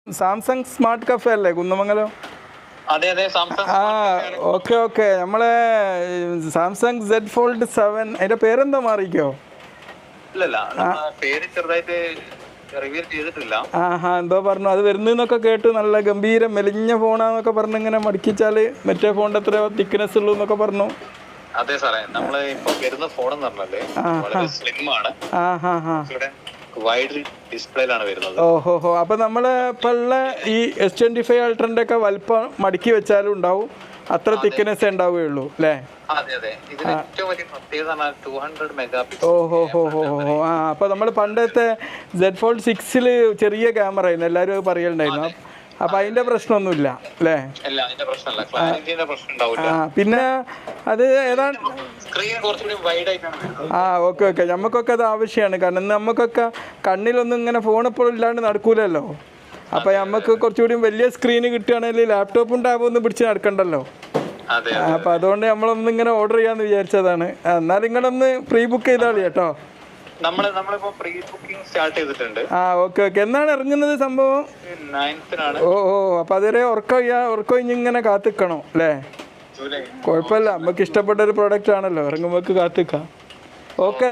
Samsung smart cafe അല്ലേ കുന്നമംഗലം? അതെ അതെ സാംസങ് ആ ഓക്കെ ഓക്കെ. നമ്മളെ സാംസങ് Z Fold 7 അതിൻ്റെ പേരെന്താ മാറിക്കോ? ഇല്ലല്ല നമ്മള് പേര് ചെറുതായിട്ട് റിവീൽ ചെയ്തിട്ടില്ല. എന്തോ പറഞ്ഞു അത് വരുന്നതെന്നൊക്കെ കേട്ട്. നല്ല ഗംഭീര മെലിഞ്ഞ ഫോണാന്നൊക്കെ പറഞ്ഞു. ഇങ്ങനെ മടക്കിച്ചാൽ മറ്റേ ഫോണിൻ്റെ എത്ര തിക്നെസ് ഉള്ളൂ എന്നൊക്കെ പറഞ്ഞു. അതെ സാറേ, നമ്മള് ഇപ്പൊ വരുന്ന ഫോൺ എന്ന് പറഞ്ഞാല് വളരെ സ്ലിം ആണ്. വൈഡ് ഡിസ്പ്ലേയിലാണ് വരുന്നത്. ഓഹോ. അപ്പൊ നമ്മള് ഇപ്പൊ ഉള്ള ഈ S25 അൾട്രന്റെ ഒക്കെ വലിപ്പം മടക്കി വെച്ചാലും ഉണ്ടാവും, അത്ര തിക്നെസ് ഉണ്ടാവുകയുള്ളൂ അല്ലേ? അതെ അതെ, ഇതിന് ഏറ്റവും വലിയ പ്രത്യേകത 200 മെഗാപിക്സൽ. ഓഹോ. അപ്പൊ നമ്മൾ പണ്ടത്തെ Z Fold 6 ചെറിയ ക്യാമറ ആയിരുന്നു, എല്ലാവരും അത് പറയലുണ്ടായിരുന്നു. അപ്പൊ അതിന്റെ പ്രശ്നമൊന്നുമില്ല അല്ലേ? പിന്നെ അത് ഏതാണ് ഓക്കെ. നമുക്കൊക്കെ അത് ആവശ്യമാണ്. കാരണം നമുക്കൊക്കെ കണ്ണിലൊന്നും ഇങ്ങനെ ഫോൺ എപ്പോഴും ഇല്ലാണ്ട് നടക്കൂലല്ലോ. അപ്പൊ നമുക്ക് കുറച്ചുകൂടി വലിയ സ്ക്രീന് കിട്ടുകയാണെങ്കിൽ ലാപ്ടോപ്പും ടാബും ഒന്നും പിടിച്ച് നടക്കണ്ടല്ലോ. അപ്പൊ അതുകൊണ്ട് നമ്മളൊന്ന് ഇങ്ങനെ ഓർഡർ ചെയ്യാന്ന് വിചാരിച്ചതാണ്. എന്നാൽ നിങ്ങളൊന്ന് പ്രീ ബുക്ക് ചെയ്താൽ കേട്ടോ. നമ്മളിപ്പോ പ്രീ ബുക്കിംഗ് സ്റ്റാർട്ട് ചെയ്തിട്ടുണ്ട്. ഓക്കെ. എന്നാണ് ഇറങ്ങുന്നത് സംഭവം? 9th-നാണ്. അപ്പൊ അതുവരെ ഉറക്കം ഇങ്ങനെ കാത്തിക്കണോ അല്ലേ? കുഴപ്പമില്ല, നമുക്ക് ഇഷ്ടപ്പെട്ട ഒരു പ്രോഡക്റ്റ് ആണല്ലോ, ഇറങ്ങുമ്പോൾ കാത്തിക്കാം. ഓക്കെ.